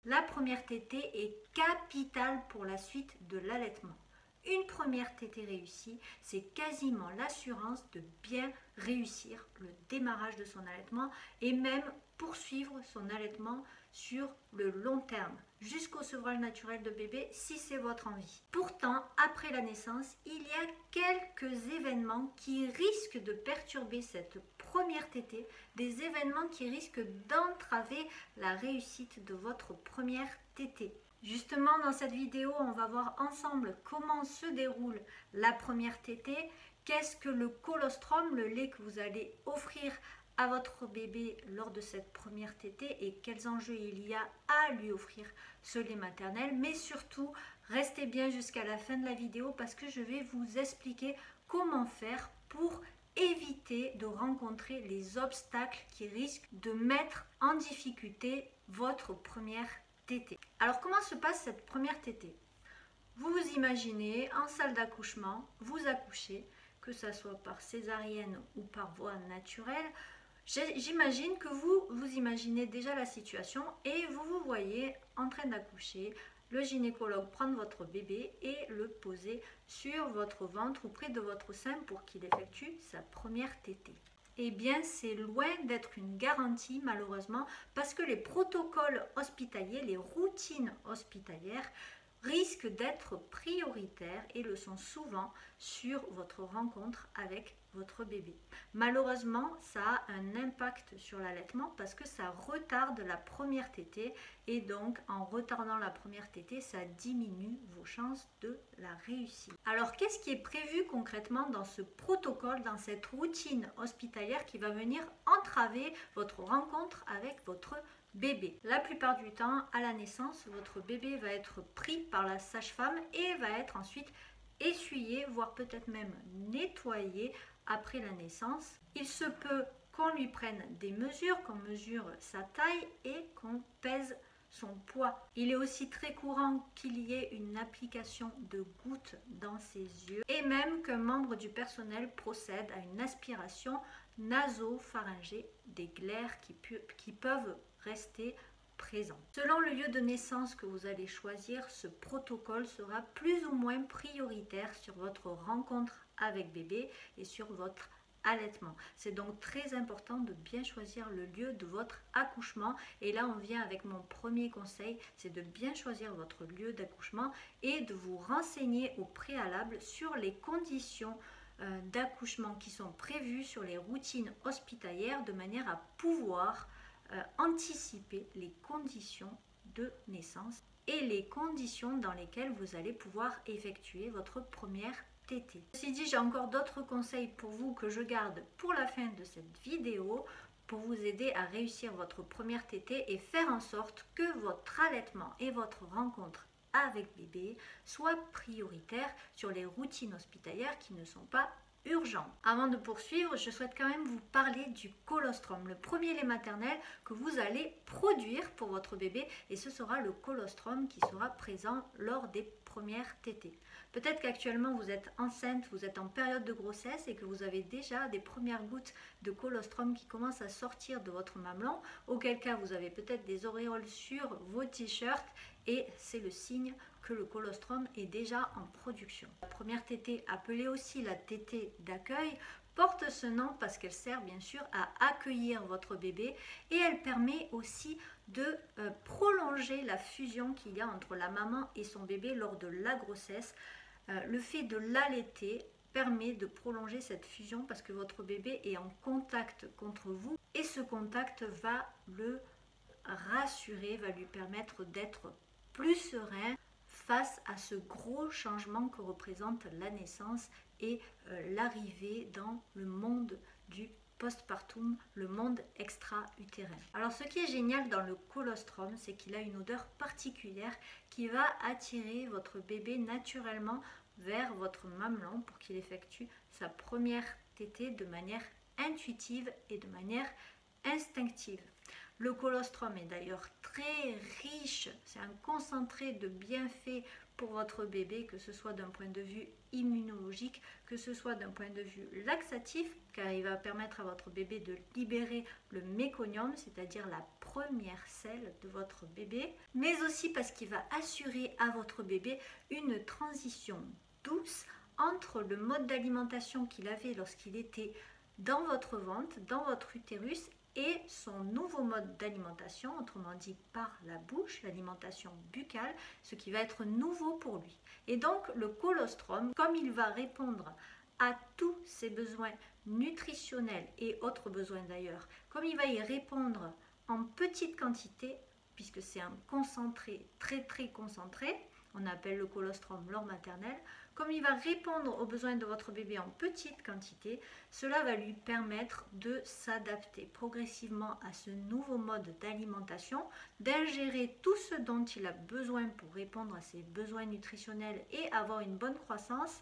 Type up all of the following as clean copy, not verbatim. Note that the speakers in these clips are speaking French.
La première tétée est capitale pour la suite de l'allaitement. Une première tétée réussie, c'est quasiment l'assurance de bien réussir le démarrage de son allaitement et même poursuivre son allaitement sur le long terme, jusqu'au sevrage naturel de bébé si c'est votre envie. Pourtant, après la naissance, il y a quelques événements qui risquent de perturber cette première tétée, des événements qui risquent d'entraver la réussite de votre première tétée. Justement, dans cette vidéo, on va voir ensemble comment se déroule la première tétée, qu'est-ce que le colostrum, le lait que vous allez offrir à votre bébé lors de cette première tétée et quels enjeux il y a à lui offrir ce lait maternel. Mais surtout, restez bien jusqu'à la fin de la vidéo parce que je vais vous expliquer comment faire pour éviter de rencontrer les obstacles qui risquent de mettre en difficulté votre première tétée. Alors comment se passe cette première tétée? Vous vous imaginez en salle d'accouchement, vous accouchez, que ce soit par césarienne ou par voie naturelle. J'imagine que vous imaginez déjà la situation et vous vous voyez en train d'accoucher, le gynécologue prendre votre bébé et le poser sur votre ventre ou près de votre sein pour qu'il effectue sa première tétée. Eh bien, c'est loin d'être une garantie malheureusement parce que les protocoles hospitaliers, les routines hospitalières risquent d'être prioritaires et le sont souvent sur votre rencontre avec votre bébé. Malheureusement, ça a un impact sur l'allaitement parce que ça retarde la première tétée et donc en retardant la première tétée, ça diminue vos chances de la réussir. Alors, qu'est-ce qui est prévu concrètement dans ce protocole, dans cette routine hospitalière qui va venir entraver votre rencontre avec votre bébé? La plupart du temps, à la naissance, votre bébé va être pris par la sage-femme et va être ensuite essuyé, voire peut-être même nettoyé après la naissance. Il se peut qu'on lui prenne des mesures, qu'on mesure sa taille et qu'on pèse son poids. Il est aussi très courant qu'il y ait une application de gouttes dans ses yeux et même qu'un membre du personnel procède à une aspiration nasopharyngée des glaires qui peuvent rester présents. Selon le lieu de naissance que vous allez choisir, ce protocole sera plus ou moins prioritaire sur votre rencontre avec bébé et sur votre allaitement. C'est donc très important de bien choisir le lieu de votre accouchement et là on vient avec mon premier conseil, c'est de bien choisir votre lieu d'accouchement et de vous renseigner au préalable sur les conditions d'accouchement qui sont prévues sur les routines hospitalières de manière à pouvoir anticiper les conditions de naissance et les conditions dans lesquelles vous allez pouvoir effectuer votre première tétée. Ceci dit, j'ai encore d'autres conseils pour vous que je garde pour la fin de cette vidéo pour vous aider à réussir votre première tétée et faire en sorte que votre allaitement et votre rencontre avec bébé soient prioritaires sur les routines hospitalières qui ne sont pas urgent. Avant de poursuivre, je souhaite quand même vous parler du colostrum, le premier lait maternel que vous allez produire pour votre bébé et ce sera le colostrum qui sera présent lors des premières tétées. Peut-être qu'actuellement vous êtes enceinte, vous êtes en période de grossesse et que vous avez déjà des premières gouttes de colostrum qui commencent à sortir de votre mamelon, auquel cas vous avez peut-être des auréoles sur vos t-shirts et c'est le signe que le colostrum est déjà en production. La première tétée, appelée aussi la tétée d'accueil, porte ce nom parce qu'elle sert bien sûr à accueillir votre bébé et elle permet aussi de prolonger la fusion qu'il y a entre la maman et son bébé lors de la grossesse. Le fait de l'allaiter permet de prolonger cette fusion parce que votre bébé est en contact contre vous et ce contact va le rassurer, va lui permettre d'être plus serein face à ce gros changement que représente la naissance et l'arrivée dans le monde du postpartum, le monde extra-utérin. Alors ce qui est génial dans le colostrum, c'est qu'il a une odeur particulière qui va attirer votre bébé naturellement vers votre mamelon pour qu'il effectue sa première tétée de manière intuitive et de manière instinctive. Le colostrum est d'ailleurs très riche, c'est un concentré de bienfaits pour votre bébé, que ce soit d'un point de vue immunologique, que ce soit d'un point de vue laxatif, car il va permettre à votre bébé de libérer le méconium, c'est-à-dire la première selle de votre bébé, mais aussi parce qu'il va assurer à votre bébé une transition douce entre le mode d'alimentation qu'il avait lorsqu'il était dans votre ventre, dans votre utérus, et son nouveau mode d'alimentation, autrement dit par la bouche, l'alimentation buccale, ce qui va être nouveau pour lui. Et donc le colostrum, comme il va répondre à tous ses besoins nutritionnels et autres besoins d'ailleurs, comme il va y répondre en petite quantité, puisque c'est un concentré très concentré, on appelle le colostrum l'or maternel, comme il va répondre aux besoins de votre bébé en petite quantité, cela va lui permettre de s'adapter progressivement à ce nouveau mode d'alimentation, d'ingérer tout ce dont il a besoin pour répondre à ses besoins nutritionnels et avoir une bonne croissance,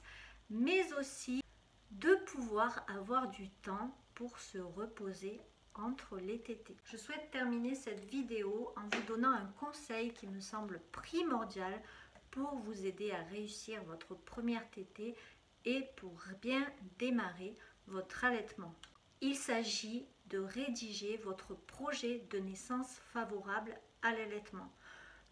mais aussi de pouvoir avoir du temps pour se reposer entre les tétés. Je souhaite terminer cette vidéo en vous donnant un conseil qui me semble primordial pour vous aider à réussir votre première tétée et pour bien démarrer votre allaitement. Il s'agit de rédiger votre projet de naissance favorable à l'allaitement.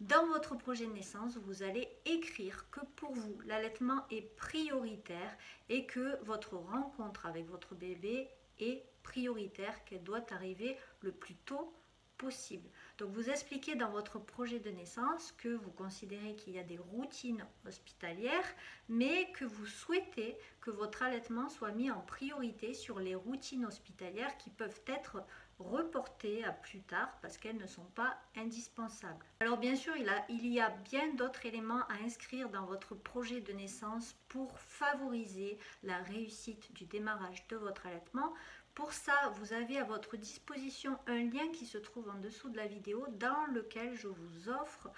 Dans votre projet de naissance, vous allez écrire que pour vous, l'allaitement est prioritaire et que votre rencontre avec votre bébé est prioritaire, qu'elle doit arriver le plus tôt possible. Donc vous expliquez dans votre projet de naissance que vous considérez qu'il y a des routines hospitalières, mais que vous souhaitez que votre allaitement soit mis en priorité sur les routines hospitalières qui peuvent être reportées à plus tard parce qu'elles ne sont pas indispensables. Alors bien sûr, il y a bien d'autres éléments à inscrire dans votre projet de naissance pour favoriser la réussite du démarrage de votre allaitement. Pour ça, vous avez à votre disposition un lien qui se trouve en dessous de la vidéo dans lequel je vous offre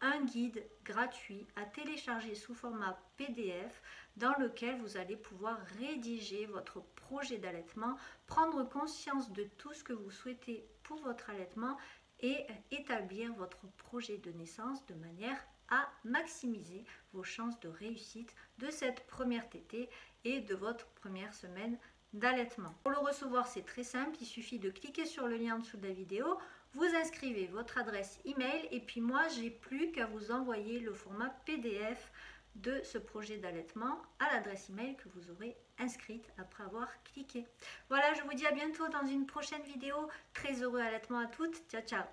un guide gratuit à télécharger sous format PDF dans lequel vous allez pouvoir rédiger votre projet d'allaitement, prendre conscience de tout ce que vous souhaitez pour votre allaitement et établir votre projet de naissance de manière à maximiser vos chances de réussite de cette première tétée et de votre première semaine d'allaitement. Pour le recevoir, c'est très simple, il suffit de cliquer sur le lien en dessous de la vidéo, vous inscrivez votre adresse email et puis moi, j'ai plus qu'à vous envoyer le format PDF de ce projet d'allaitement à l'adresse email que vous aurez inscrite après avoir cliqué. Voilà, je vous dis à bientôt dans une prochaine vidéo. Très heureux allaitement à toutes. Ciao, ciao.